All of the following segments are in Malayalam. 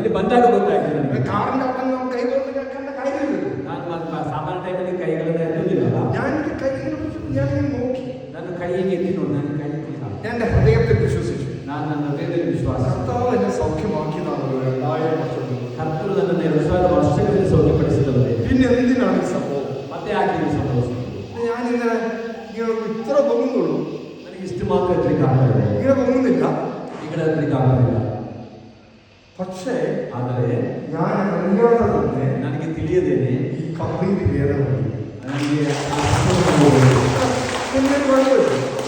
ಇಲ್ಲಿ ಬಂದಾಗ ಗೊತ್ತಾಯ್ತು ನನಗೆ. കാറിന്റെ ഓട്ടം നമുക്ക് കൈകൊണ്ട് കേൾക്കേണ്ട കാര്യമില്ല. ನಾನು ಸಾಮಾನ್ಯ ಟೈಮಲ್ಲಿ ಕೈಗಳನ್ನು ಎತ್ತುವುದಿಲ್ಲ. ഞാൻ എന്റെ കൈകളെ പിടിച്ചിട്ട് ഞാൻ നോക്കി. ನನ್ನ ಕೈಗೆ ಎತ್ತಿ ನೋಡಿ, ನನ್ನ ಕೈ എന്റെ ഹൃദയത്തിൽ വിശ്വസിച്ചു. ನಾನು ನನ್ನ ಹೃದಯದಲ್ಲಿ ವಿಶ್ವಾಸ. കർത്താവ് എന്നെ സൗഖ്യമാക്കിയതാണല്ലോ 2000 വർഷം മുമ്പ്. ಕರ್ತರು ನನ್ನನ್ನು 2000 ವರ್ಷಗಳಲ್ಲಿ ಸೌಖ್ಯಪಡಿಸಿದವರೇ. പിന്നെ എന്തിനാണ് ഈ സംഭവം? ಮತ್ತೆ ಯಾಕೆ ಈ ಸಂಭವಿಸಿತು? ഞാനിങ്ങനെ ഇത്ര പൊങ്ങുന്നുള്ളൂ, ನನಗೆ ಇಷ್ಟು ಮಾತ್ರ ಎತ್ತಲಿಕ್ಕೆ ಆಗ್ತದೆ, ഇങ്ങനെ പൊങ്ങുന്നില്ല, ഇവിടെ ಎತ್ತಲಿಕ್ಕೆ ಆಗೋದಿಲ್ಲ. പക്ഷേ ಆದರೆ ഞാൻ അറിയാതെ തന്നെ ನನಗೆ ತಿಳಿಯದೇನೆ ഈ കംപ്ലീറ്റ് വേദന ನನಗೆ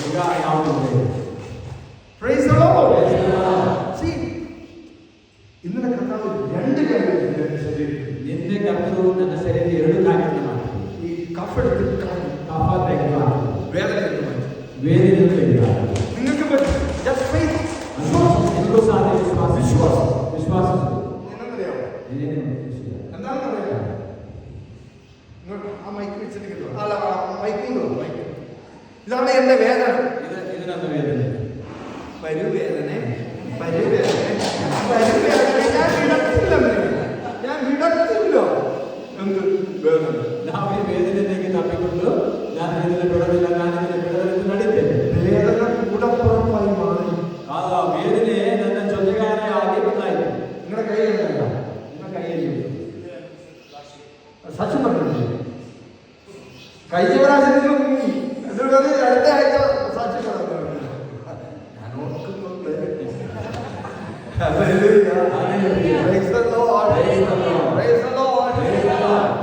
ಈಗ ಯಾವುದು പ്രൈസ് ദി ലോർഡ്. ഇന്നലെ കർത്താവ് 2 കാര്യങ്ങൾ ശരീരത്തിൽ, ನಿನ್ನೆ ಕರ್ತರು ನನ್ನ ಶರೀರ 2 ಕಾರ್ಯಗಳನ್ನು ಮಾಡಿದರು. ഈ കഫ് എടുത്തിട്ട് ಕಫ ತೆಗೆದು വേദന മാറ്റി. വേദನೆ ತೆಗೆದು നിങ്ങൾക്ക് പറ്റും. Just faith. ನಿಮಗೂ ಸಾಧ್ಯ. ವಿಶ್ವಾಸ. വിശ്വാസം. ವಿಶ್ವಾಸ എന്നറിയാമോ? എന്താണെന്നറിയാമോ? ആ മൈക്ക് വെച്ചിരിക്കുന്നു. അല്ല, മൈക്കുണ്ടോ? മൈക്ക്. ഇതാണ് എന്റെ വേദന. ഇത് ನನ್ನ ವೇದನೆ. പരുവേദന, പരുവേദന, പരുവേദന. ഞാൻ വിടത്തില്ല. എന്ത് വേദന? ನಾವು ಈ ವೇದನೆಗೆ ತಪ್ಪಿಕೊಂಡು ನಾನು ಇದನ್ನು ಬಿಡೋದಿಲ್ಲ, ನಾನು ಇದನ್ನು ಬಿಡೋದಿಲ್ಲ ನಡೀತೇನೆ. വേദന കൂടപ്പുറപ്പായി മാറി. ಆ ವೇದನೆ ನನ್ನ ಜೊತೆಗಾರ ಆಗಿ ಬಂದಾಯಿತು. നിങ്ങളുടെ കയ്യിലുണ്ടല്ല, ನಿಮ್ಮ ಕೈಯಲ್ಲಿ സത്യം പറഞ്ഞു. കഴിഞ്ഞ പ്രാവശ്യം നിങ്ങൾ മുങ്ങി, എന്നിട്ട് അടുത്ത ആഴ്ച സാക്ഷ്യം പറഞ്ഞു. ഞാൻ ഓർക്കുന്നുണ്ട്.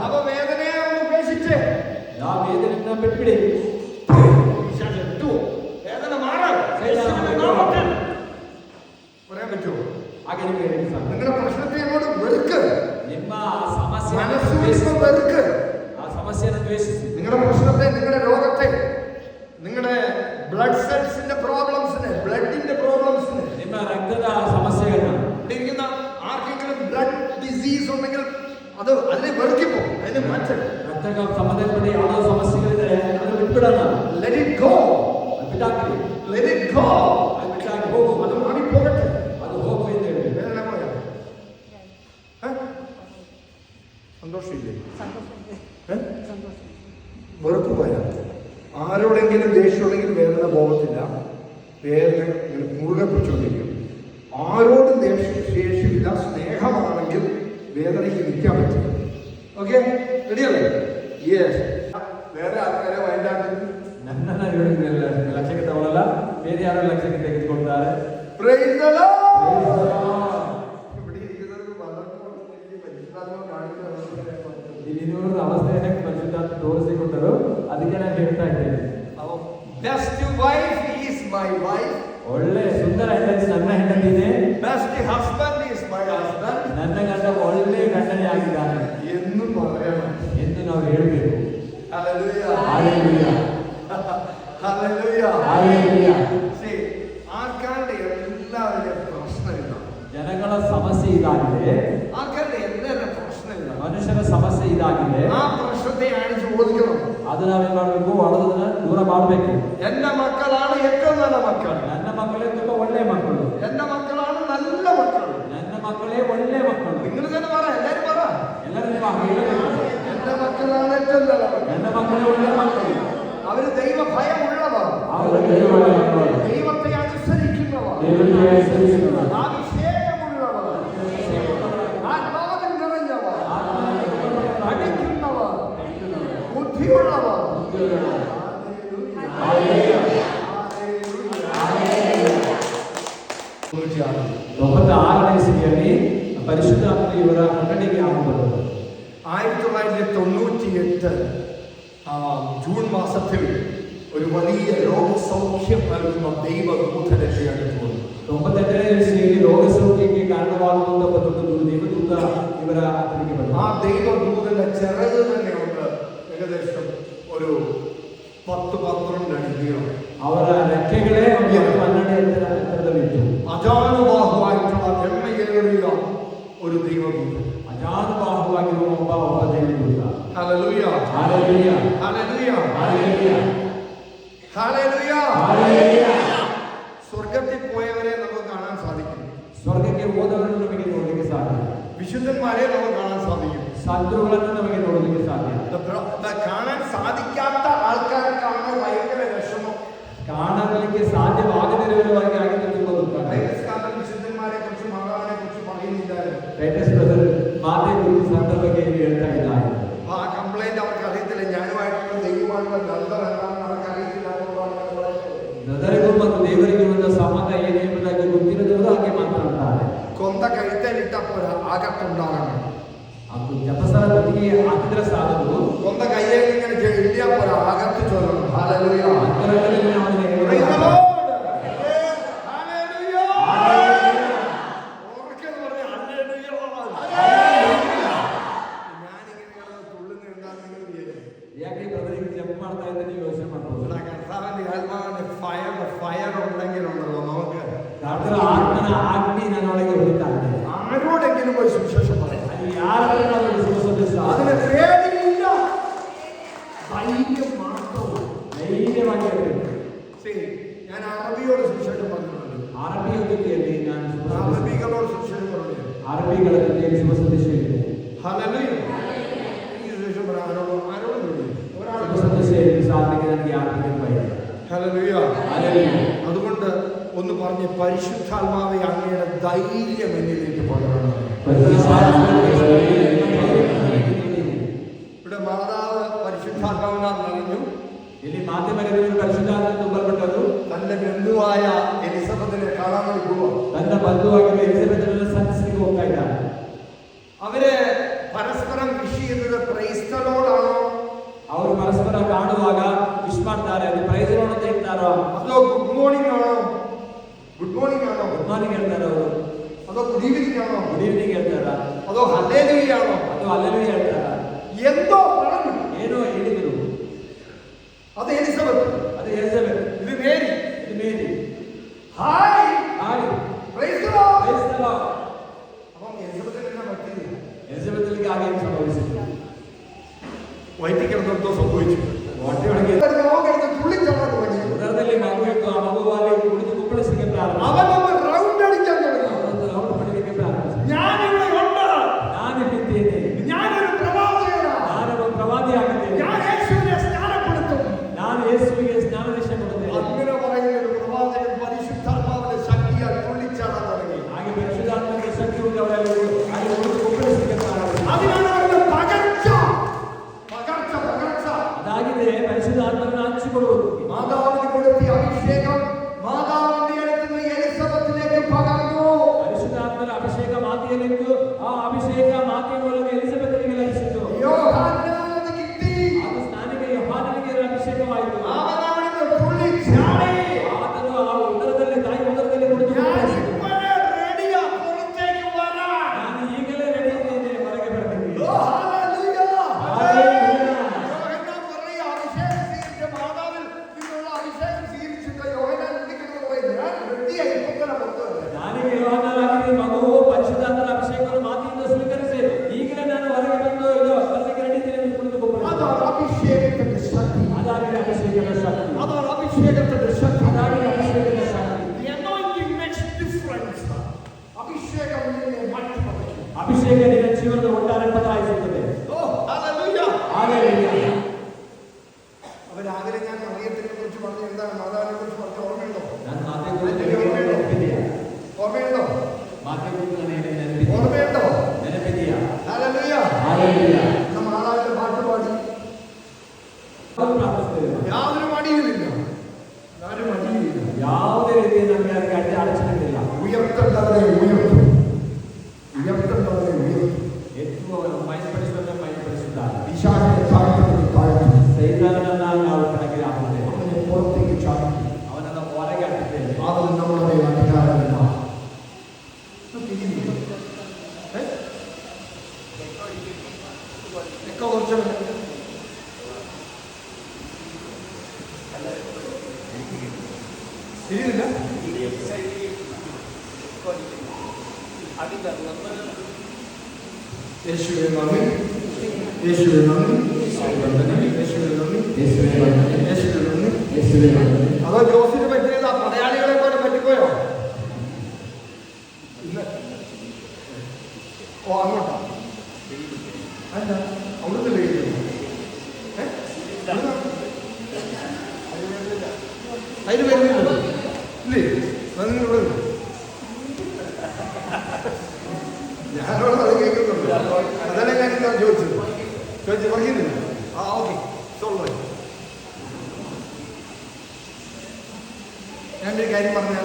അപ്പൊ വേദനയെ ഉപേക്ഷിച്ച് ಆ ವೇದನೆಯನ್ನು ಬಿಟ್ಬಿಡಿ. വേദന മാറാൻ പറയാൻ പറ്റുമോ? ಹಾಗೆ ನಿಮಗೆ ಹೇಳಿದ್ದು ಸಾಕು. നിങ്ങളുടെ പ്രശ്നത്തെ അങ്ങോട്ട് വെറുക്ക്. ನಿಮ್ಮ ಸಮಸ್ಯೆ വെറുക്ക്. ಆ ಸಮಸ್ಯೆಯನ್ನು ದ್ವೇಷಿಸಿ. നിങ്ങളുടെ പ്രശ്നത്തെ, നിങ്ങളുടെ രോഗത്തെ, നിങ്ങളുടെ ബ്ലഡ് സെൽസിന്റെ പ്രോബ്ലംസിന്, ബ്ലഡിന്റെ പ്രോബ്ലംസിന്, ನಿಮ್ಮ ರಕ್ತದ ಸಮಸ್ಯೆಗಳನ್ನ, ഇരിക്കുന്ന ആർക്കെങ്കിലും ബ്ലഡ് ഡിസീസ് ഉണ്ടെങ്കിൽ അതിനെ വെറുക്കിപ്പോ, അതിനെ മാറ്റം. ರಕ್ತಕ್ಕೆ ಸಂಬಂಧಪಟ್ಟ ಯಾವುದೋ ಸಮಸ್ಯೆಗಳಿದ್ರೆ ಅದನ್ನು ಬಿಟ್ಬಿಡೋಣ. Let it go. ಬಿಟ್ಟಾಕ್ರಿ. Let it go. ಅದು ಬಿಟ್ಟಾಕಿ ಹೋಗು. അത് മാറി പോകട്ടെ. ಅದು ಹೋಗು ಎಂದು ಹೇಳಿ. വേദന പോയാ സന്തോഷമില്ലേ? വെറുപ്പ് പോയാ ആരോടെങ്കിലും ദേഷ്യമുണ്ടെങ്കിൽ വേദന പോകത്തില്ല. വേദന ഇങ്ങനെ മുറുകെ പിടിച്ചുകൊണ്ടിരിക്കും. ആരോടും ശേഷിയില്ല, സ്നേഹമാണെങ്കിൽ വേദനയ്ക്ക് നിൽക്കാൻ പറ്റും. ഓക്കെ, റെഡിയല്ലേ? യെസ്. വേറെ ആൾക്കാരെ വയനാട്ടിൽ ನನ್ನನ್ನು ಹೇಳಿದ್ರಲ್ಲ, ಲಕ್ಷಕ್ಕೆ ತಗೊಳ್ಳಲ್ಲ, ಬೇರೆ ಯಾರು ಲಕ್ಷಕ್ಕೆ ತೆಗೆದುಕೊಳ್ತಾರೆ. Price the Lord. ಇಲ್ಲಿ ನೋಡಿದ ಅವಸ್ಥೆಯನ್ನೇ ಪರಿಶುದ್ಧಾತ್ಮ ತೋರಿಸಿಕೊಟ್ಟರು. ಅದಕ್ಕೆ ನಾನು ಹೇಳ್ತಾ ಇದ್ದೇನೆ, best wife is my wife. ಒಳ್ಳೆ ಸುಂದರ ಹೆಂಡತಿ ನನ್ನ ಹೆಂಡತಿನೇ. Best husband is my husband. ನನ್ನ ಗಂಡ ಒಳ್ಳೆ ಗಂಡನೇ ಆಗಿದ್ದಾನೆ എന്ന് പറയണം, ಎಂದು ನಾವು ಹೇಳಬೇಕು. Hallelujah, hallelujah, hallelujah, hallelujah. ആർക്കാരുടെ എല്ലാവരുടെ പ്രശ്നമില്ല, ಜನಗಳ ಸಮಸ್ಯೆ ಇದಾಗಿದೆ. ആർക്കാരുടെ എല്ലാവരുടെ പ്രശ്നമില്ല. ಮನುಷ್ಯರ ಸಮಸ್ಯೆ ಇದಾಗಿದೆ. ആ പ്രശ്നത്തെ അടിച്ചു ഓടിക്കണം. ಅದು ನಾವೇನ್ ಮಾಡಬೇಕು? ಅದನ್ನ ದೂರ ಮಾಡಬೇಕು. എന്റെ മക്കളാണ് ഏറ്റവും നല്ല മക്കൾ. ನನ್ನ ಮಕ್ಕಳೇ ತುಂಬಾ ಒಳ್ಳೆ ಮಕ್ಕಳು. എന്റെ മക്കളാണ് നല്ല മക്കൾ. ನನ್ನ ಮಕ್ಕಳೇ ಒಳ್ಳೆ ಮಕ್ಕಳು. നിങ്ങൾ തന്നെ പറ, എല്ലാരും പറ. ಎಲ್ಲರೂ ನೀವು ಹೇಳಬೇಕು. എന്റെ മക്കളാണ് ഏറ്റവും നല്ല മക്കൾ. ನನ್ನ ಮಕ್ಕಳೇ ಒಳ್ಳೆ ಮಕ್ಕಳು. അവര് ദൈവ ഭയം ഉള്ളവർ, ಅವರು ದೈವಗಳ ಮಕ್ಕಳು. ദൈവത്തെ അനുസരിക്കുന്നവർ, ದೇವರಿಗೆ ಹೆಸರಿಸುವವರು. അഭിഷേകമുള്ളവർ, ആത്മാവിൽ നിറഞ്ഞവർ, പഠിക്കുന്നവർ, ബുദ്ധിയുള്ളവർ. 96ನೇ ಇಸವಿಯಲ್ಲಿ ಪರಿಶುದ್ಧಾತ್ಮ ಇವರ ಮುನ್ನಡೆಗೆ ಆಗುವುದು. 1998 ജൂൺ മാസത്തിൽ ഒരു വലിയ രോഗസൗഖ്യം നൽകുന്ന ദൈവദൂതനെ അടുത്തുകൊണ്ട് 98ನೇ ಇಸವಿಯಲ್ಲಿ രോഗസൗഖ്യಕ್ಕೆ കാരണವಾಗುವಂತ ಒಂದು ದೇವದೂತ ಇವರ ಹತ್ತಿರಕ್ಕೆ ಬಂದ. ആ ദൈവദൂതന്റെ ചിറക് തന്നെയുണ്ട് ഏകദേശം ഒരു 10-12 അടി നീളം. ಅವರ ರೆಕ್ಕೆಗಳೇ 12 ಎತ್ತರದಲ್ಲಿತ್ತು. അജാനുബാഹുവായിട്ടുള്ള എണ്ണയേറിയ ഒരു ദൈവദൂതൻ, ಅಜಾನುಬಾಹುವಾಗಿರುವ ಒಬ್ಬ ದೇವದೂತ. Hallelujah, hallelujah, hallelujah, hallelujah, hallelujah, hallelujah. സ്വർഗ്ഗത്തിൽ പോയവരെ നമുക്ക് കാണാൻ സാധിക്കും. ಸ್ವರ್ಗಕ್ಕೆ ಹೋದವರನ್ನು ನಮಗೆ ನೋಡಲಿಕ್ಕೆ ಸಾಧ್ಯ. വിശുദ്ധന്മാരെ നമുക്ക് കാണാൻ സാധിക്കും. ശത്രുക്കളನ್ನು ನಮಗೆ ನೋಡಲಿಕ್ಕೆ ಸಾಧ್ಯ. കാണാൻ സാധിക്കാത്ത ആൾക്കാർക്കാണ് ഭയങ്കര വിഷമം. കാണಲಿಕ್ಕೆ സാധ്യമാകുന്നവരവർക്ക് ആഗ്രഹിക്കുന്ന ദുഃഖം. വിശുദ്ധന്മാരെ കുറിച്ച് മാതാവിനെ കുറിച്ച് പറയുന്നില്ലായിരുന്നു. ലേറ്റസ്റ്റ് ബ്രദർ മാതയെ കുറിച്ച് സന്ദർഭಕ್ಕೆ ಹೇಳ್ತಾ ಇದ್ದಾರೆ. ആ കംപ്ലൈന്റ് അവർക്ക് അറിയത്തില്ല. ഞാനുമായിട്ടുള്ള ദൈവമായിട്ടുള്ള ബന്ധം എന്താണെന്ന് അവർക്ക് അറിയത്തില്ല. ബ്രദറിಗೂ ಮತ್ತು ದೇವರಿಗೂ ಒಂದು ಸಂಬಂಧ ಏನೇ ಎಂಬುದಾಗಿ ಗೊತ್ತಿರದವರು ಹಾಗೆ ಮಾತನಾಡ್ತಾರೆ. കൊന്ത കഴുത്തേലിട്ടപ്പോൾ ആകത്തുണ്ടാകണം. ಅದು ಜಪಸರ ಬದಿಗೆ ಹಾಕಿದ್ರೆ ಸಾಲದು. കൊന്ത കയ്യിൽ ഇങ്ങനെ എഴുതിയപ്പോൾ ആകത്ത് ചൊല്ലണം. ഹല്ലേലൂയ. ಅಂತರಂಗದಲ್ಲಿ ಅವನಿಗೆ Praise the Lord. ಯಾಕೆ ಬ್ರದರಿಗೆ ಜಂಪ್ ಮಾಡ್ತಾ ಇದ್ದೀನಿ ಯೋಚನೆ ಮಾಡ್ಬೋದು. കർത്താവിന്റെ ആത്മാവിന്റെ ഫയർ ഉണ്ടെങ്കിലുണ്ടല്ലോ നമുക്ക് ಅದರ ಆತ್ಮನ ಅಗ್ನಿ ನನ್ನೊಳಗೆ ಹೊಳಿತಾ ಇದೆ. ആരോടെങ്കിലും ഒരു സുവിശേഷം പറയാം. ಅದು ಯಾರನ್ನು ನಾವು ಸುಸಂದೇಶ അതിന് പേടിയില്ല, ധൈര്യം മാത്രം. ಧೈರ್ಯವಾಗಿರಬೇಕು. ഞാൻ അറബിയോട് സുവിശേഷം പറഞ്ഞിട്ടുണ്ട്. ಅರಬಿಯ ಜೊತೆಯಲ್ಲಿ ನಾನು അറബികളോട് സുവിശേഷം പറഞ്ഞു. ಅರಬಿಗಳ ಜೊತೆಯಲ್ಲಿ ಶುಭ ಸಂದೇಶ ಇದೆ. ഹല്ലേലൂയ. ഈ സുവിശേഷം പറയാൻ ആരോടും ಶುಭ ಸಂದೇಶ ಸಾಧನೆಗೆ ನನಗೆ ಆತ್ಮಿಕ ಭಯ. ഹല്ലേലൂയ. അതുകൊണ്ട് ഒന്ന് പറഞ്ഞ് പരിശുദ്ധാത്മാവെ അങ്ങയുടെ ധൈര്യം എന്നിലേക്ക് പകരണം. ഇവിടെ മാതാവ് പരിശുദ്ധാത്മാവിനാൽ നിറഞ്ഞു. ಇಲ್ಲಿ ಮಾಧ್ಯಮದಲ್ಲಿ ಪರಿಶುದ್ಧಾತ್ಮ ತುಂಬಲ್ಪಟ್ಟರು. തന്റെ ബന്ധുവായ എലിസബത്തിനെ കാണാൻ വേണ്ടി പോവാ. തന്റെ ബന്ധുവായ എലിസബത്തിനെ സന്ദർശിക്കാൻ ಹೋಗ್ತಾ ಇದ್ದಾರೆ. അവര് പരസ്പരം വിഷ് ചെയ്യുന്നത് പ്രൈസ് ദി ലോർഡ് ആണോ? ಅವರು ಪರಸ್ಪರ ಕಾಣುವಾಗ ವಿಶ್ ಮಾಡ್ತಾರೆ. ಅದು ಪ್ರೈಸ್ ಲಾರ್ಡ್ ಅಂತ ಹೇಳ್ತಾರೋ അതോ ഗുഡ് മോർണിംഗ് ആണോ? ഗുഡ് മോർണിംഗ് ആണോ? ಗುಡ್ ಮಾರ್ನಿಂಗ್ ಹೇಳ್ತಾರೋ ಅವರು? അതോ ഗുഡ് ഈവനിംഗ് ആണോ? ಗುಡ್ ಈವ್ನಿಂಗ್ ಹೇಳ್ತಾರಾ? അതോ ഹല്ലേലൂയ ആണോ? ಅದು ಹಲ್ಲೆಲೂಯಾ ಹೇಳ್ತಾರಾ? എന്തോ പറഞ്ഞു. ಏನೋ ಹೇಳಿದರು. അത് എലിസബത്ത്, ಅದು ಎಲಿಸಬೆತ್, ഇത് മേരി, ಇದು Mary. Hi hi praise the Lord. Praise the Lord. അപ്പം എലിസബത്തിന് എന്നാ പറ്റിയത്? ಎಲಿಸಬೆತ್ಗೆ ಹಾಗೆ ಸಂಭವಿಸಿತು. വയറ്റിക്കിടന്നോ സംഭവിച്ചു. ಹೊಟ್ಟೆಯೊಳಗೆ തുള്ളിച്ചാടാൻ തുടങ്ങി. ಉದರದಲ್ಲಿ ಮಗು ಇತ್ತು. ಆ ಮಗುವಾಗಿ ಕುಳಿತು ಕುಪ್ಪಳಿಸಲಿಕ್ಕೆ ಪ್ರಾರಂಭ. അവനൊന്ന് റൗണ്ട് അടിക്കാൻ തുടങ്ങി. ರೌಂಡ್ ಮಾಡಲಿಕ್ಕೆ ಪ್ರಾರಂಭಿಸಿದ. ഞാനിവിടെ ഉണ്ട്, ನಾನಿದ್ದೇನೆ, ഞാനൊരു പ്രവാചകനാണ്, ನಾನು ಪ್ರವಾದಿಯಾಗಿದ್ದೇನೆ, ഞാൻ യേശുവിനെ സ്നാനപ്പെടുത്തും. ನಾನು ಯೇಸುವಿಗೆ ಸ್ನಾನದೀಕ್ಷೆ ಕೊಡುತ್ತೇನೆ. അങ്ങനെ പറയുന്ന ഒരു പ്രവാചകൻ പരിശുദ്ധാത്മാവിന്റെ ശക്തിയാൽ തുള്ളിച്ചാടാൻ തുടങ്ങി. ಹಾಗೆ ಪರಿಶುದ್ಧಾತ್ಮಕ ಶಕ್ತಿ ಉಂಟು ಅವರಲ್ಲಿ. ಹಾಗೆ ಕುಳಿತು ಕುಪ್ಪಳಿಸಲಿಕ್ಕೆ ಪ್ರಾರಂಭಿಸಿದ. അതിനാണ് അവരുടെ പകർച്ച. ಅದಾಗಿದೆ ಪರಿಶುದ್ಧಾತ್ಮವನ್ನು ಹಂಚಿಕೊಳ್ಳುವುದು. മാതാവിന് കൊടുത്ത അഭിഷേകം മാതാവിന്റെ അടുത്ത് നിന്ന് എലിസബത്തിലേക്ക് പകർന്നു. ಪರಿಶುದ್ಧಾತ್ಮನ ಅಭಿಷೇಕ ಮಾತೆಯಲ್ಲಿತ್ತು. ಆ ಅಭಿಷೇಕ ಮಾತೆಯ ಮೂಲಕ ಎಲಿಸಬೆತ್ಗೆ ಲಭಿಸಿತು. യോഹന്നാന് കിട്ടി. ಅದು ಸ್ನಾನಿಕ ಯೋಹಾನನಿಗೆ ಅಭಿಷೇಕವಾಯಿತು. അവനാണ് തുള്ളിച്ചാടി. ಆತನು ಆ ಉದರದಲ್ಲಿ ತಾಯಿ ಉದರದಲ್ಲಿ ಕುಳಿತು ಕುಪ್ಪಳಿಸಿದ. ನಾನು ಈಗಲೇ ರೆಡಿ ಇದ್ದೇನೆ ಹೊರಗೆ ಬರಬೇಕು. ನನಗೆ ಯೋಹಾನನಾಗಿದೆ ಮಗುವು ಪರಿಶುದ್ಧಾತ್ಮನ ಅಭಿಷೇಕವನ್ನು ಮಾತಿನಿಂದ ಸ್ವೀಕರಿಸಿ ಈಗಲೇ ನಾನು ಹೊರಗೆ ಬಂದು ಇದು ಬರಲಿಕ್ಕೆ ರೆಡಿ ಇದ್ದೇನೆ ಎಂದು ಕುಳಿತು ಕುಪ್ಪಳಿಸಿದ. അഭിഷേകത്തിന്റെ ശക്തി. ಅದಾಗಿದೆ ಅಭಿಷೇಕದ ಶಕ್ತಿ. അതാണ് അഭിഷേകത്തിന്റെ ശക്തി. ಅದಾಗಿದೆ ಅಭಿಷೇಕದ ಶಕ್ತಿ. The anointing makes difference. അഭിഷേകം നിന്നെ മാറ്റിമറിക്കും. ಅಭಿಷೇಕ ನಿನ್ನ ಜೀವನದ ಒಟ್ಟಾರೆ ಬದಲಾಯಿಸುತ್ತದೆ. ഹല്ലേലൂയ. അവർ രാവിലെ ഞാൻ മറിയത്തിനെ കുറിച്ച് പറഞ്ഞു. എന്താണ് മാതാവിനെ കുറിച്ച് പറഞ്ഞ ഓർമ്മയുണ്ടോ? ನಾನು ಮಾತೆ ಕುರಿತು ನೆನಪಿದೆಯಾ? ഓർമ്മയുണ്ടോ? ಮಾತೆ ಕುರಿತು ನನಗೆ ನೆನಪಿದೆಯಾ? ഓർമ്മയുണ്ടോ? ನೆನಪಿದೆಯಾ? ഹല്ലേലൂയ. ಹಾಲೆಲೂಯ. നമ്മൾ മാതാവിന്റെ പാട്ട് പാടി. ನಾವು ಪ್ರಾರ್ಥಿಸುತ್ತೇವೆ. യാതൊരു മടിയുമില്ല, യാതൊരു മടിയുമില്ല. ಯಾವುದೇ ರೀತಿಯ ನಮಗೆ ಅದಕ್ಕೆ ಅಡಚಣೆಗಳಿಲ್ಲ. ഉയർത്തേണ്ടവരെ ഉയർത്തും, ഉയർത്തേണ്ടവരെ ഉയർത്തും. ಎತ್ತುವವರು ಮೈಪಡಿಸುವಂತೆ ಮೈಪಡಿಸುತ್ತಾರೆ. പിശാചിനെ താഴ്ത്തുന്നവരെ താഴ്ത്തും. ಸೈತಾನನನ್ನು ನಾವು ಕೆಳಗೆ ಹಾಕುತ್ತೇವೆ. അവനെ പുറത്തേക്ക് ചാടും. ಅವನನ್ನು ಹೊರಗೆ ಹಾಕುತ್ತೇವೆ. അവൻ നമ്മുടെ മേൽ അധികാരമില്ല. തിരിയില്ല. യേശുവേ നന്ദി, യേശുവേ നന്ദി, യേശുവേ നന്ദി, യേശുവേ നന്ദി. അതോ ജോസിന് പറ്റിയത് ആ പടയാളികളെ പോലെ പറ്റിപ്പോയോ? ഇല്ല. ഓ അങ്ങോട്ടാ. ഇല്ലേ? നിങ്ങളോട് ഞാനോട് അത് കേൾക്കുന്നുണ്ട്. അതല്ലേ ഞാൻ ഇതാ ചോദിച്ചത്. പറയുന്നില്ല. ആ ഓക്കെ സോൾവ്. ഞാനൊരു കാര്യം പറഞ്ഞാൽ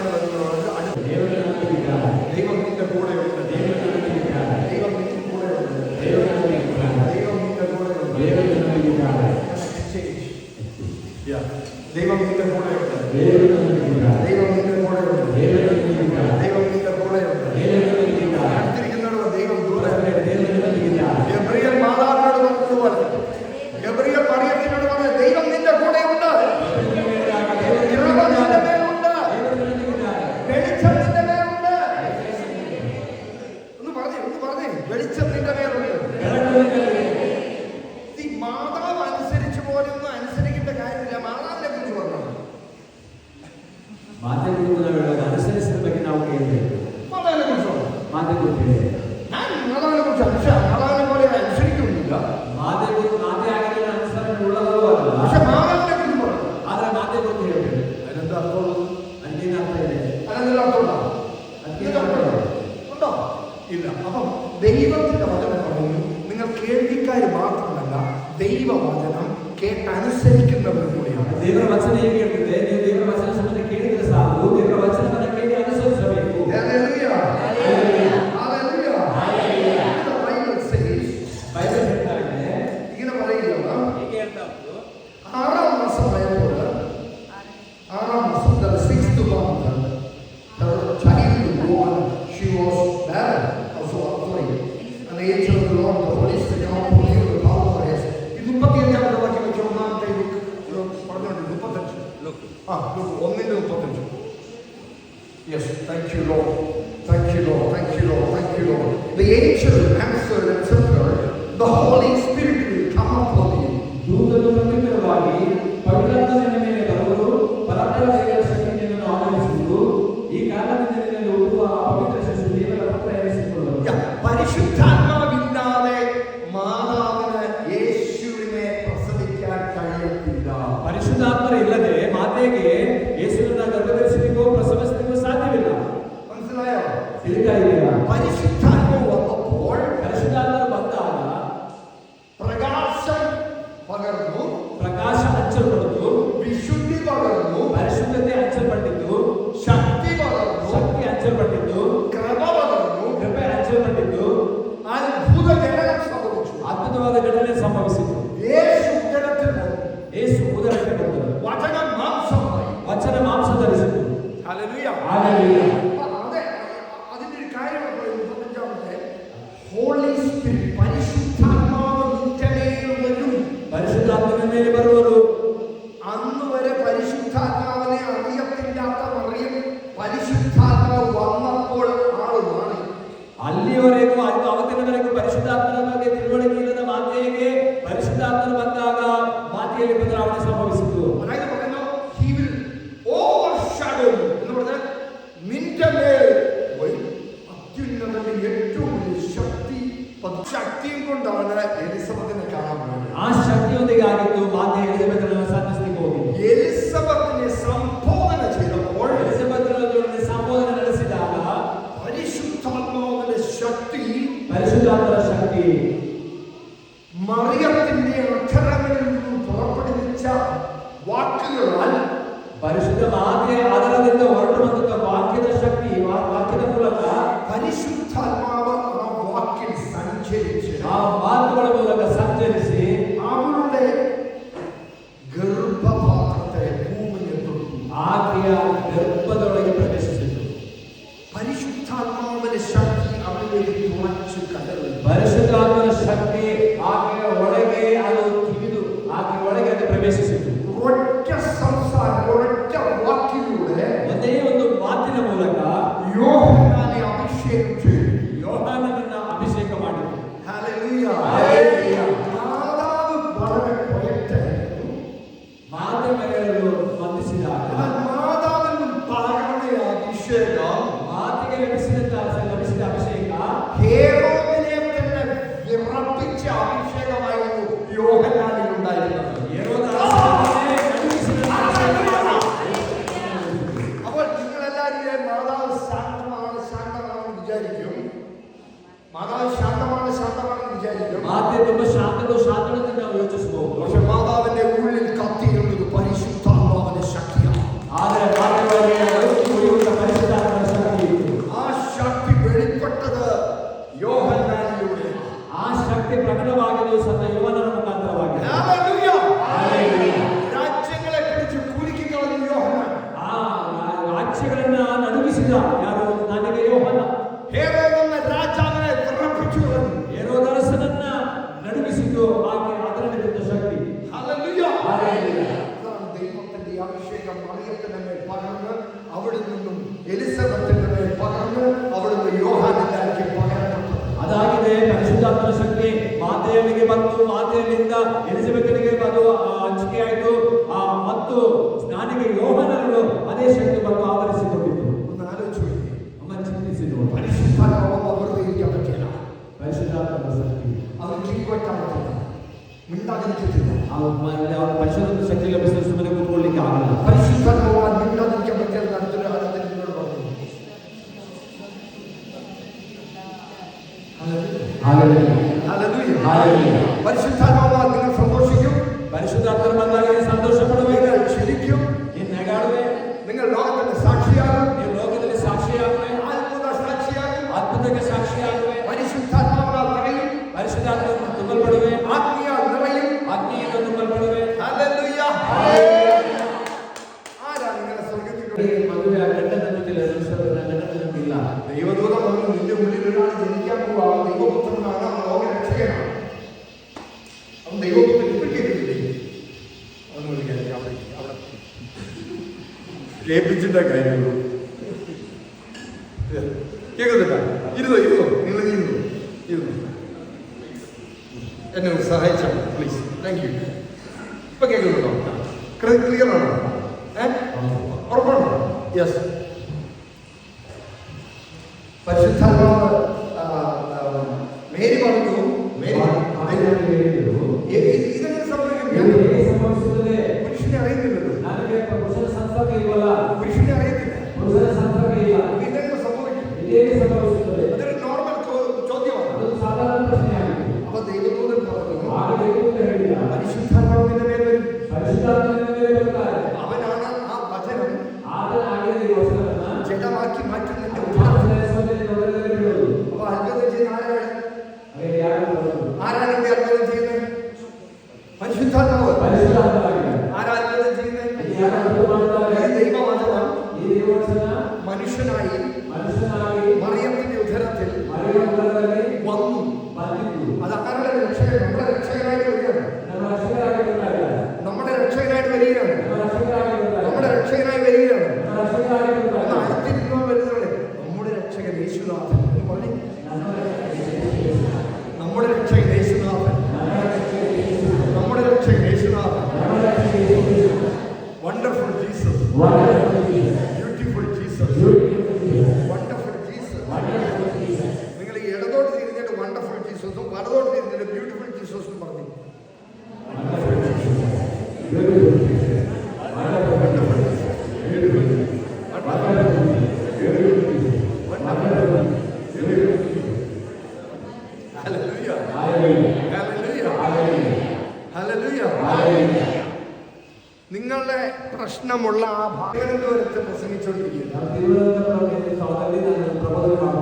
ദൈവം നിന്റെ കൂടെ ഉണ്ട്. ദൈവം നിന്റെ കൂടെ ഉണ്ട്. ദൈവം നിന്റെ കൂടെ ഉണ്ട്. ദൈവം നിന്റെ കൂടെ ഉണ്ട്. ദൈവം നിന്റെ കൂടെ ഉണ്ട്. ദൈവം നിന്റെ കൂടെ ഉണ്ട്. അടുത്തിരിക്കുന്നവരോട് ദൈവം ദൂരെ. ഗബ്രിയേൽ മാതാവിനോട് പറഞ്ഞതുപോലെ ഗബ്രിയേൽ മറിയത്തിനോട് പറഞ്ഞ ദൈവം നിന്റെ കൂടെ ഉണ്ട്. കൃപ നിന്റെ മേലുണ്ട്. വെളിച്ചം നിന്റെ മേലുണ്ട്. ഒന്ന് പറഞ്ഞേ വെളിച്ചം നിന്റെ മേലുണ്ട്. ഈ മാതാവ് അനുസരിച്ച് പോലെ ഒന്നും അനുസരിക്കേണ്ട കാര്യമില്ല. മാതാവിനെ കുറിച്ച് പറഞ്ഞു. അനുസരിಸಿದ ಬಗ್ಗೆ ನಾವು ಕೇಳಬೇಕು. മാതാവിനെ കുറിച്ച് ಮಾತೆ ಗೊತ್ತಿದೆ. ഞാൻ മാതാവിനെ കുറിച്ച് മാതാവിനെ പോലെ അനുസരിക്കുന്നില്ല. ಮಾತೆ ಆಗಿರೋ ಅನುಸರಣೆ ಉಳ್ಳದೋ ಅಲ್ಲ. പക്ഷെ മാതാവിനെ കുറിച്ച് പറഞ്ഞു. ಆದ್ರೆ ಮಾತೆ ಗೊತ್ತು ಹೇಳಬೇಕು. അതിനെന്താ അർത്ഥമുള്ളത്? അതിന് അർത്ഥം ಇದೆ. അതിനെന്താ അർത്ഥമുണ്ടോ? ഉണ്ടോ? ഇല്ല. അപ്പം ദൈവത്തിന്റെ വചനം പറയുന്നു, നിങ്ങൾ കേൾവിക്കാർ മാത്രമല്ല, ദൈവവചനം കേട്ടനുസരിക്കുന്നവർ കൂടിയാണ്. ದೇವರ ವಚನ ಹೇಗೆ ಹೇಳ್ತಿದೆ? ನೀವು ದೇವರ ವಚನ ಸುಮ್ಮನೆ ಕೇಳಿದ್ರೆ ಸಾಕು, ದೇವರ ವಚನವನ್ನು ಕೇಳಿ ಅನುಸರಿಸಬೇಕು. ಬೈಬಲ್ ಹೇಳ್ತಾ ಇದೆ, ഇങ്ങനെ പറയുകയാണ്. ಹೀಗೆ ಹೇಳ್ತಾ ಉಂಟು. 6ാം മാസമായപ്പോൾ 6ാം മാസം the 6th month her child was born. She was barren, also unclean. And the angel of the Lord, the Holy Spirit, upon her with power of her. 35 വാക്യം വെച്ച് ഒന്നാമത്തെ പറഞ്ഞുകൊണ്ട് 35. ഒന്നിന്റെ 35. Yes, thank you, Lord. Thank you, Lord. Thank you, Lord. Thank you, Lord. The angel answered and said to her, the Holy Spirit will come upon you. ದೂತನು ಪ್ರತ್ಯುತ್ತರವಾಗಿ, ಪವಿತ್ರಾತ್ಮನ ನಿನ್ನ ಮೇಲೆ ಬರುವುದು, ಪರಾಕ್ರಮ ದೇವರ ಶಕ್ತಿ ನಿನ್ನನ್ನು ಆವರಿಸುವುದು, ಈ ಕಾರಣದಿಂದ ನಿನ್ನಲ್ಲಿ ಹುಟ್ಟುವ ಆ ಪವಿತ್ರ ಶಿಶು ದೇವರ ಪುತ್ರ ಎನಿಸಿಕೊಳ್ಳುವುದು. പരിശുദ്ധാത്മാവില്ലാതെ മാതാവിന് യേശുവിനെ പ്രസവിക്കാൻ കഴിയത്തില്ല. ಪರಿಶುದ್ಧಾತ್ಮರು ಇಲ್ಲದೆ ಮಾತೆಗೆ ಯೇಸುವಿನ ಗರ್ಭಧರಿಸಲಿಕ್ಕೂ ಪ್ರಸವಿಸಲಿಕ್ಕೂ ಸಾಧ್ಯವಿಲ್ಲ. മനസ്സിലായോ? ತಿಳಿತಾ ಇದೆಯಾ? പരിശുദ്ധാത്മാവ് വന്നപ്പോൾ ಪರಿಶುದ್ಧಾತ್ಮರು ಬಂದಾಗ പ്രകാശം പകർന്നു, ಪ್ರಕಾಶ ಹಂಚಲ್ಪಡುವುದು, വിശുദ്ധി പകർന്നു, ಪರಿಶುದ್ಧತೆ ಹಂಚಲ್ಪಟ್ಟಿದ್ದು, ശക്തി പകർന്നു, ಶಕ್ತಿ ಹಂಚಲ್ಪಟ್ಟಿದ್ದು, കൃപ പകർന്നു, ಕೃಪೆ ಹಂಚಲ್ಪಟ್ಟಿದ್ದು, അത്ഭുത ജനനം സംഭവിച്ചു. ಅದ್ಭುತವಾದ ಘಟನೆ ಸಂಭವಿಸಿತು. യേശു ഉദരത്തിൽ വന്നു. ಯೇಸು ಉದರಕ್ಕೆ ಬಂದನು. വചനം മാംസമായി. ವಚನ ಮಾಂಸ ಧರಿಸಿತು. ഹല്ലേലൂയ. ಹಲ್ಲೆಲೂಯ. അതെ, അതിന്റെ ഒരു കാര്യമാണ് പറയുന്നത്. 35-ാമത്തെ ഹോളി സ്പിരിറ്റ്, പരിശുദ്ധാത്മാവ് നിന്റെ മേൽ വരും. ಪರಿಶುದ್ಧಾತ್ಮನ ಮೇಲೆ ಬರುವರು. അന്ന് വരെ പരിശുദ്ധാത്മാവിനെ അറിയത്തില്ലാത്ത മറിയം പരിശുദ്ധാത്മാവ് വന്നപ്പോൾ ആള് മാറി. ಅಲ್ಲಿವರೆಗೂ ಅವತ್ತಿನವರೆಗೂ ಪರಿಶುದ್ಧಾತ್ಮನ ಬಗ್ಗೆ ತಿಳುವಳಿಕೆ ಇಲ್ಲದ ಮಾತೆಗೆ ಪರಿಶುದ್ಧಾತ್ಮನು ಬಂದಾಗ ಮಾತೆಯಲ್ಲಿ ಬದಲಾವಣೆ ಸಂಭವಿಸಿತು. അതായത് പറയുന്നു, he will overshadow you എന്ന് പറഞ്ഞാൽ നിന്റെ മേൽ വരും. അത്യുന്നതന്റെ ഏറ്റവും വലിയ ശക്തിയും കൊണ്ടാണ് എലിസബത്തിനെ കാണാൻ പോയത്. ಆ ಶಕ್ತಿಯೊಂದಿಗೆ ಆಗಿತ್ತು ಮಾತೆ ಎಲಿಜಬೆತನನ್ನು ಸಂಧಿಸಲಿಕ್ಕೆ ಹೋಗಿದ್ದು. എലിസബത്തിനെ സംബോധന ചെയ്തപ്പോൾ ಎಲಿಜಬೆತನೊಂದಿಗೆ ಸಂಬೋಧನೆ ನಡೆಸಿದಾಗ പരിശുദ്ധാത്മാവിന്റെ ശക്തി, ಪರಿಶುದ್ಧಾತ್ಮನ ಶಕ್ತಿ മറിയത്തിന്റെ അക്ഷരങ്ങളിൽ നിന്നും പുറപ്പെടുവിച്ച വാക്കുകളാൽ ಪರಿಶುದ್ಧ ಮಾತೆಯ ಆಧಾರದಿಂದ ಹೊರಟು ಬಂದ ವಾಕ್ಯದ ಶಕ್ತಿ, ವಾಕ್ಯದ ಮೂಲಕ പരിശുദ്ധാത്മാവ് ആ വാക്കിൽ സഞ്ചരിച്ച് ಆ ಮಾತುಗಳ ಮೂಲಕ ಸಂಚರಿಸಿ അവളുടെ ഗർഭപാത്രത്തെ ഭൂമിയിൽ തൊട്ടു. ಆಕೆಯ ಗರ್ಭದೊಳಗೆ ಪ್ರವೇಶಿಸಿತು. പരിശുദ്ധാത്മാവിന്റെ ശക്തി അവളിലേക്ക് തുളച്ചു കടന്നു. ಪರಿಶುದ್ಧಾತ್ಮನ ಶಕ್ತಿ ಆಕೆಯ ಒಳಗೆ ಅದು ತಿಳಿದು ಆಕೆಯ ಒಳಗೆ ಅದು ಪ್ರವೇಶಿಸಿತು. ഒറ്റ സംസാരം, ഒറ്റ വാക്കിലൂടെ ಒಂದೇ ಒಂದು ಮಾತಿನ ಮೂಲಕ യോഹന്നാനെ അഭിഷേകം ചെയ്തു. ಯೋಹಾನನನ್ನ ಅಭಿಷೇಕ ಮಾಡಿತು. ഹല്ലേലൂയ. ഹല്ലേലൂയ. മാതാവ് വളരെ പ്രയത്നിച്ചു. ಮಾತೆ ಮಗಳು ಸ್ಪಂದಿಸಿದಾಗ മാതാവിനും പകരം ಮಾತೆ ತುಂಬಾ ಶಾಂತದಿಂದ ನಾವು ಯೋಚಿಸಬಹುದು. പക്ഷെ മാതാവിന്റെ ഉള്ളിൽ കത്തിയിരുന്നത് പരിശുദ്ധാത്മാവിന്റെ ശക്തിയാണ്. ಆದರೆ ಮಾತೆಯೊಳಗೆ ಉರಿಯುವ ಪರಿಶುದ್ಧಾತ್ಮನ ಶಕ್ತಿ ಇತ್ತು. ആ ശക്തി വെളിപ്പെട്ടത് യോഹന്നാനിലൂടെ. ಆ ಶಕ್ತಿ ಪ್ರಕಟವಾಗಿದ್ದು ಸತ್ತ ಯೋಹನನ ಮುಖಾಂತರವಾಗಿ. ഹല്ലേലൂയ. ರಾಜ್ಯങ്ങളെ പിടിച്ച് കുലുക്കി കളഞ്ഞ യോഹന്നാൻ. ಆ ರಾಜ್ಯಗಳನ್ನ ನಡುಗಿಸಿದ ಯಾರು? ನನಗೆ യോഹನ. ഹേരോദ് രാജാവിനെ വിറപ്പിച്ചു കളഞ്ഞു. ಹೆರೋದರಸನನ್ನ ನಡುಗಿಸಿದ್ದು ಆಕೆ ಅದರ ವಿರುದ್ಧ ಶಕ್ತಿ. ഹല്ലേലൂയ. ಹಲ್ಲೆಲೂಯ. ദൈവത്തിന്റെ അഭിഷേകം മറിയത്തിന്റെ മേൽ പകർന്ന് അവിടെ നിന്നും എലിസബത്തിന്റെ മേൽ പകർന്ന് അവിടുന്ന് യോഹന്നാനിലേക്ക് പകരപ്പെട്ടു. ಅದಾಗಿದೆ ಪರಿಶುದ್ಧಾತ್ಮನ ಶಕ್ತಿ ಮಾತೆಯಲ್ಲಿಗೆ ಬಂತು. ಮಾತೆಯಲ್ಲಿಂದ ಎಲಿಜಬೆತ್ಗೆ ಅದು ಹಂಚಿಕೆ ಆಯಿತು. ಮತ್ತು ಸ್ನಾನಿಗೆ ಯೋಹನನು ಅದೇ ಶಕ್ತಿ ಬಂದು ಆವರಿಸಿಕೊಂಡಿತು. ഒന്ന് ആലോചിച്ചു. ಅಮ್ಮ ಚಿಂತಿಸಿದ್ರು. പരിശുദ്ധാത്മാവ് വെറുതെ ഇരിക്കാൻ പറ്റില്ല. ಪರಿಶುದ್ಧಾತ್ಮನ ಶಕ್ತಿ അത് കീഴ്വയ്ക്കാൻ പറ്റില്ല. മിണ്ടാതിരിക്കത്തില്ല. ಪರಿಶುದ್ಧ ಶಕ್ತಿ ಲಭಿಸಿದ ಸುಮ್ಮನೆ ಕೂತ್ಕೊಳ್ಳಿಕ್ಕೆ ಆಗಲ್ಲ. പരിശുദ്ധാത്മാവ് മിണ്ടാതിരിക്കാൻ പറ്റിയ അടുത്തൊരു ആളത്തിൽ എന്നോട് പറഞ്ഞു. പരിശുദ്ധാത്മാവ് നിങ്ങൾ സന്തോഷിക്കും. പരിശുദ്ധാത്മൻ വന്നാൽ സന്തോഷപ്പെടുവേൻ, ക്ഷണിക്കും, നഗാടുവേ. നിങ്ങൾ ലോകത്തിന്റെ സാക്ഷിയാകും. ನೀವು ಲೋಕದಲ್ಲಿ ಸಾಕ್ಷಿಯಾಗುವೆ, അത്ഭുത സാക്ഷിയാകും. ಅದ್ಭುತಕ್ಕೆ ಸಾಕ್ಷಿಯಾಗುವೆ. പരിശുദ്ധാത്മാവിനാൽ നിറയും. ಪರಿಶುದ್ಧಾತ್ಮ ತುಂಬಲ್ಪಡುವೆ, ആത്മീയാൽ നിറയും. ಆತ್ಮೀಯದಿಂದ ತುಂಬಲ್ಪಡುವೆ. ഹല്ലേലൂയ. ആരാ നിങ്ങളെ സ്വർഗ്ഗത്തിൽ ಮದುವೆ ಗಂಡನಂತಿಲ್ಲ, ಗಂಡನಂತಿಲ್ಲ. ദൈവദൂതൻ പറഞ്ഞു, നിന്റെ ഉള്ളിൽ ഒരാൾ ജനിക്കാൻ പോവാ. ദൈവപുത്രനാണ്, അവൻ ലോകരക്ഷകനാണ്. അവൻ ദൈവപുത്രൻ ഇപ്പോൾ കേൾക്കുന്നില്ലേ? അവന് വിളിക്കാൻ അവിടെ കേൾപ്പിച്ചിട്ട കാര്യമുള്ളൂ. കേൾക്കുന്നില്ല? ഇരുന്നോ നിങ്ങൾ ഇരുന്നു എന്നെ ഒന്ന് സഹായിച്ചാൽ പ്ലീസ്. Thank you. ഇപ്പൊ കേൾക്കുന്നുണ്ടോ? ക്ലിയർ ആണോ? ഉറപ്പാണോ? യെസ്. പരിശുദ്ധാത്മാവ് മേരി പറഞ്ഞു. ഇതെങ്ങനെ സംഭവിക്കും? പുരുഷനെ അറിയുന്നില്ലല്ലോ. പുരുഷനെ അറിയത്തില്ല. ഇതെങ്ങനെ സംഭവിക്കും? അതൊരു നോർമൽ ചോദ്യമാണ്. അപ്പൊ ദൈവദൂതൻ പറഞ്ഞു, പരിശുദ്ധാത്മാവിന്റെ മേൽ വരും. അവനാണ് ആ വചനം ജഡമാക്കി മാറ്റുന്നതിന്റെ അപ്പൊ അത്ഭുതം ചെയ്യുന്ന ആരാണ് ഇവിടെ അത്ഭുതം ചെയ്യുന്നത്? പരിശുദ്ധാത്മാവ്. ആരാ അത്ഭുതം ചെയ്യുന്നത്? ദൈവവചനം മനുഷ്യനായി മറിയത്തിന്റെ ഉദരത്തിൽ വന്നു. അത് ആരുടെ രക്ഷകൻ? നമ്മുടെ രക്ഷകനായിട്ട് വരികയാണ്. നമ്മുടെ രക്ഷകനായിട്ട് വരികയാണ്. നമ്മുടെ രക്ഷകനായി വരികയാണ്. അടുത്തിരുന്നോ വരുന്നവരെ നമ്മുടെ രക്ഷകൻ യേശുനാഥൻ എന്ന് പറഞ്ഞു. നമ്മുടെ രക്ഷകൻ യേശുനാഥൻ. നമ്മുടെ രക്ഷകൻ യേശുനാഥൻ. Wonderful Jesus. Beautiful Jesus. Wonderful Jesus. നിങ്ങൾ ഈ ഇടതോട്ട് തിരിഞ്ഞിട്ട് വണ്ടർഫുൾ ജീസസും വലതോട്ട് തിരിഞ്ഞിട്ട് ബ്യൂട്ടിഫുൾ ജീസസും പറഞ്ഞു. നിങ്ങളുടെ പ്രശ്നമുള്ള ആ ഭാഗത്ത് പ്രസംഗിച്ചുകൊണ്ടിരിക്കുക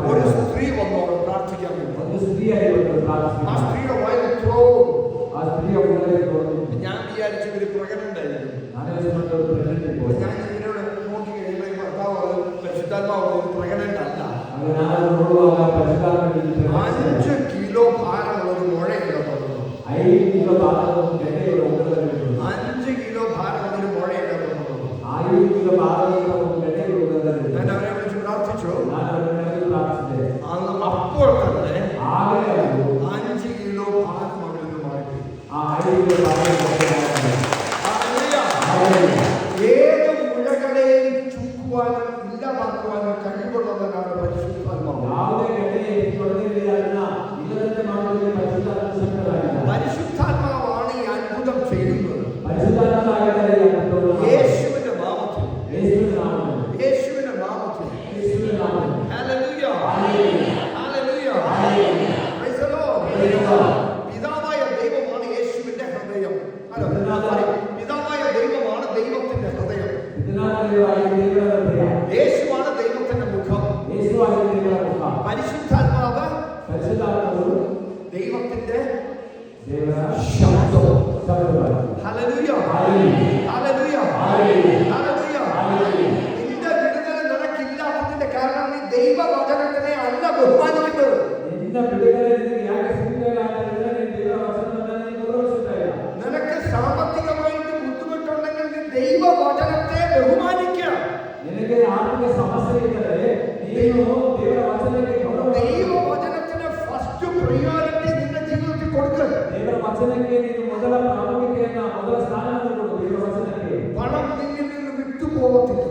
ഒരു സ്ത്രീ വന്നു അവിടെ പ്രാർത്ഥിക്കാൻ വേണ്ടി. ആ സ്ത്രീയുടെ വായിൽ ഞാൻ വിചാരിച്ചു ഇവര് പ്രകടനമായിരുന്നു. ഞാൻ ഇതിനോട് നോക്കി കഴിയുമ്പോൾ ഈ ഭർത്താവ് പരിശുദ്ധാത്മാവ് പ്രകടനല്ല. 5 കിലോ ഭാരമുള്ള ഒരു മുഴയില്ല പറഞ്ഞു. 5 കിലോ ഭാരമുള്ള ഒരു മുഴയില്ല പറഞ്ഞു. ഞാൻ അവരെ വിളിച്ച് പ്രാർത്ഥിച്ചു. അപ്പോൾ തന്നെ 5 കിലോ ഭാരം അവരിൽ നിന്ന് മാറി. ഏത് മുഴകളെയും ചുക്കുവാനും ഇല്ലാതാക്കുവാനും കഴിവുള്ളവരാണ് പരിശുദ്ധാത്മാവ്. പരിശുദ്ധാത്മാവാണ് ഈ അത്ഭുതം ചെയ്യുന്നത്. യേശുവിന്റെ നാമത്തിൽ. യേശുവിന്റെ നാമത്തിൽ. Hallelujah. Hallelujah. Price the Lord. ನಿನ್ನ ಬಿಡುಗಡೆ ನಿನಗೆ ಯಾಕೆ ಸಿಗಲಿಲ್ಲ ಅಂತಂದ್ರೆ ನೀನು ದೇವರ ವಚನವನ್ನು ನೀನು ಗೌರವಿಸುತ್ತೀಯ. നിനക്ക് സാമ്പത്തികമായിട്ട് ബുദ്ധിമുട്ടുണ്ടെങ്കിൽ നീ ദൈവവചനത്തെ ബഹുമാനിക്കുക. ನಿನಗೆ ಆರ್ಥಿಕ ಸಮಸ್ಯೆ ಇದ್ದರೆ ನೀನು ದೇವರ ವಚನಕ್ಕೆ ಗೌರವ ദൈവവചനത്തിന് ഫസ്റ്റ് പ്രയോറിറ്റി നിന്റെ ജീവിതത്തിൽ കൊടുക്കുക. ದೇವರ ವಚನಕ್ಕೆ ನೀನು ಮೊದಲ ಪ್ರಾಮುಖ್ಯತೆಯನ್ನ ಮೊದಲ ಸ್ಥಾನವನ್ನು ಕೊಡು. ದೇವರ ವಚನಕ್ಕೆ പണം നിന്നിൽ നിന്ന് വിട്ടുപോകത്തില്ല.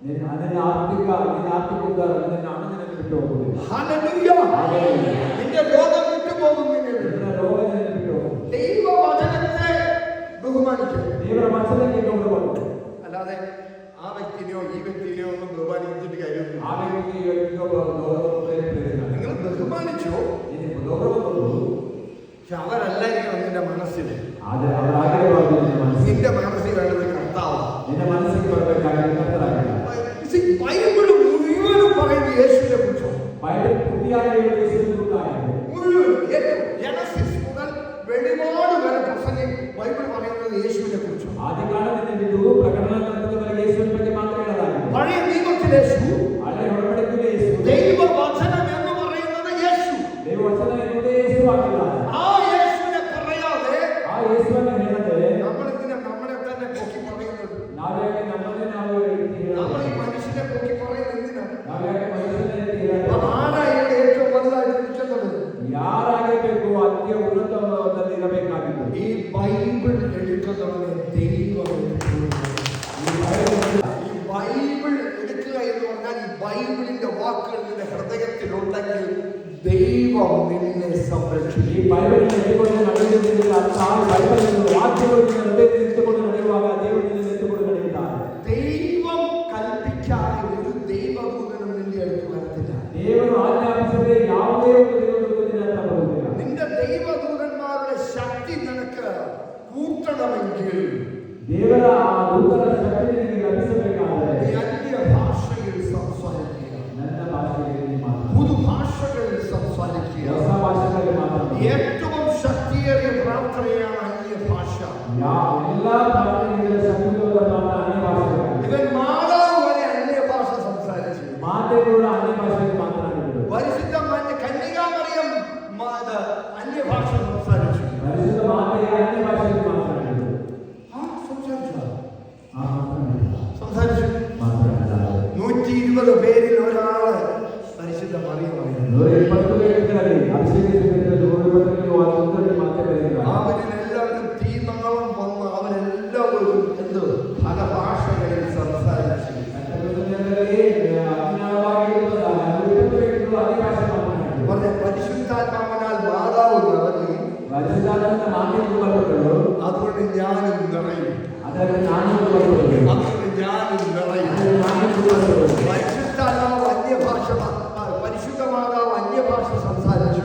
നിന്റെ ആರ್ಥിക ഉദ്ധാರ നിന്റെ ಹಣ ನಿನಗೆ ಬಿಟ್ಟು ಹೋಗುವುದಿಲ್ಲ. ഹല്ലേലൂയ. നിന്റെ രോഗം വിട്ടുപോകും. ನಿನ್ನ ರೋಗ ನಿನಗೆ ಬಿಟ್ಟು ಹೋಗುം. ദൈവവചനത്തെ ബഹുമാനിക്കുക. ದೇವರ ವಚನಕ್ಕೆ ಗೌರವ ಕೊಡು. അല്ലാതെ ആ വ്യക്തിനെയോ ഈ വ്യക്തിനെയോ ഒന്നും ബഹുമാനിച്ചിട്ട് കാര്യമൊന്നും. ಆ ವ್ಯಕ್ತಿಗೆ ಗೌರವ ಪ್ರೇರಿಸಿಲ್ಲ. നിങ്ങൾ ബഹുമാനിച്ചോ, ನಿನಗೆ ಗೌರವ ಕೊಡು. പക്ഷെ അവരല്ലായിരിക്കണം നിന്റെ മനസ്സിൽ. ಆದರೆ ಅವರಾಗಿರಬಾರದು ನಿನ್ನ ಮನಸ್ಸಿಗೆ. നിന്റെ മനസ്സിൽ വേണ്ടത് കർത്താവ്. ನಿನ್ನ ಮನಸ್ಸಿಗೆ ಬರಬೇಕಾಗಿರುವ ಕರ್ತನಾಗಿಲ್ಲ. ബൈബിൾ മുഴുവനും പറയുന്നത് യേശുവിനെ കുറിച്ചാണ്. ബൈബിൾ പുതിയായി യേശുവിനെ കുറിച്ചാണ്. മുഴുവൻ ജനസിസ് മുതൽ വെളിപാട് വരെ പ്രസംഗം ബൈബിൾ പറയുന്നത് യേശുവിനെ കുറിച്ചാണ്. ആദികാലത്തിൽ നിന്നും പ്രകടന ഗ്രന്ഥത്തിൽ യേശുവിനെ പറ്റി മാത്രമേ ഉള്ളതാണ്. പഴയ നിയമത്തിലെ യേശു, പഴയ ഉടമ്പടിയിലെ യേശു, ദൈവവചനം എന്ന് പറയുന്നത് യേശു. ദൈവവചനം എന്നത് യേശു ആകില്ല. ആ യേശുവിനെ പറയാതെ ആ യേശുവിനെ ಹೇಳದೆ നമ്മളെന്തിനാ നമ്മളെ തന്നെ പൊക്കി പറയുന്നത്? നാവേക്ക് നമ്മളെ നമ്മൾ ഈ മനുഷ്യനെ പൊക്കി പറയുന്നത് എന്തിനാ? നാവേക്ക് മനുഷ്യനെ ആരാണ് ഏറ്റവും വലുതായിട്ട് നിൽക്കുന്നത്? ಯಾರಾಗಬೇಕು ಅತ್ಯ ಉನ್ನತದಲ್ಲಿ ಇರಬೇಕಾಗಿತ್ತು. ഈ ബൈബിൾ എടുക്കുന്നവനെ ദൈവം എടുക്കുന്നു. ഈ ബൈബിൾ എടുക്കുക എന്ന് പറഞ്ഞാൽ ഈ ബൈബിളിന്റെ വാക്കുകൾ നിന്റെ ഹൃദയത്തിലുണ്ടെങ്കിൽ ദൈവം നിന്നെ സംരക്ഷിക്കും. ಈ ಬೈಬಲ್ ಎತ್ತಿಕೊಂಡು ನಡೆಯುವುದರಿಂದ ಅರ್ಥ ಬೈಬಲ್ ವಾಕ್ಯಗಳು ನಿನ್ನ ಹೃದಯದಲ್ಲಿ ನಿಂತುಕೊಂಡು ನಡೆಯುವಾಗ ದೇವರು ನಿನ್ನ ನಿಂತುಕೊಂಡು ನಡೆಯುತ್ತಾನೆ. ദൈവം കൽപ്പിക്കാതെ ഒരു ദൈവദൂതനും നിന്റെ അടുത്ത് വരത്തില്ല. ದೇವರು ಆಜ್ಞಾಪಿಸದೆ ಯಾವುದೇ ಒಂದು ದೇವದೂತನು ನಿನ್ನ ಹತ್ರ ಬರುವುದಿಲ್ಲ. നിന്റെ ദൈവദൂതന്മാരുടെ ശക്തി നിനക്ക് കൂട്ടണമെങ്കിൽ ದೇವರ ಆ ದೂತರ ಶಕ್ತಿ ನಿನಗೆ ಲಭಿಸಬೇಕಾದರೆ നീ അന്യഭാഷയിൽ സംസാരിക്കുക. ನನ್ನ ಭಾಷೆಯಲ್ಲಿ ಮಾತನಾಡು. പുതുഭാഷകളിൽ സംസാരിക്കുക. ಹೊಸ ಭಾಷೆಗಳಲ್ಲಿ ಮಾತನಾಡು. ഏറ്റവും ശക്തിയേറിയ പ്രാർത്ഥനയാണ് അന്യഭാഷ. ಎಲ್ಲ ಪ್ರಾರ್ಥನೆಗಳ ಶಕ್ತಿಯುಳ್ಳ ಅನ್ಯ ಭಾಷೆಗಳು. ഇവൻ മാതാവ് വരെ അന്യഭാഷ സംസാരിച്ചു. ಮಾತೆಗಳು ಅನ್ಯ ഭാഷೆಯಲ್ಲಿ മാತನಾಡಿದರು. പരിശുദ്ധ കന്യകാമറിയം അന്യഭാഷ സംസാരിച്ചു. ಪರಿಶುದ್ಧ ಮಾತೆಗೆ ಅನ್ಯ ಭಾಷೆಯಲ್ಲಿ ಮಾತನಾಡಿದರು. സംസാരിച്ചു. 120 പേരിൽ ഒരാള് പരിശുദ്ധ മറിയമായിരുന്നു. 120 പേരിൽ അഭിഷേകിക്കപ്പെട്ട 120 മാത്രമേ അവരിലെല്ലാവരും തീനാളം വന്ന് അവരെല്ലാവരും എന്ത് പല ഭാഷകളിൽ സംസാരിച്ചു. പരിശുദ്ധാത്മാവിനാൽ മാതാവ് നിറഞ്ഞു. അതുകൊണ്ട് ഞാനും നിറയും. അതുകൊണ്ട് ഞാനും നിറയും. പരിശുദ്ധാത്മാവ് അന്യഭാഷ, പരിശുദ്ധ മാതാവ് അന്യഭാഷ സംസാരിച്ചു.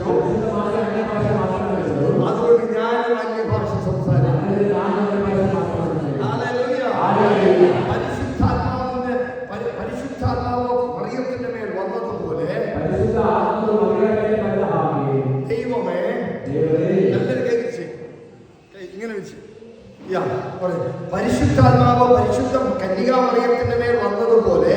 അതുകൊണ്ട് ഞാനും അന്യഭാഷ സംസാരിച്ചു. പരിശുദ്ധാത്മാവ് മറിയത്തിന്റെ മേൽ വന്നതുപോലെ ദൈവമേ എല്ലാവരും കേൾപ്പിച്ച് ഇങ്ങനെ വെച്ച് പരിശുദ്ധാത്മാവ് പരിശുദ്ധ കന്യകാമറിയത്തിന്റെ മേൽ വന്നതുപോലെ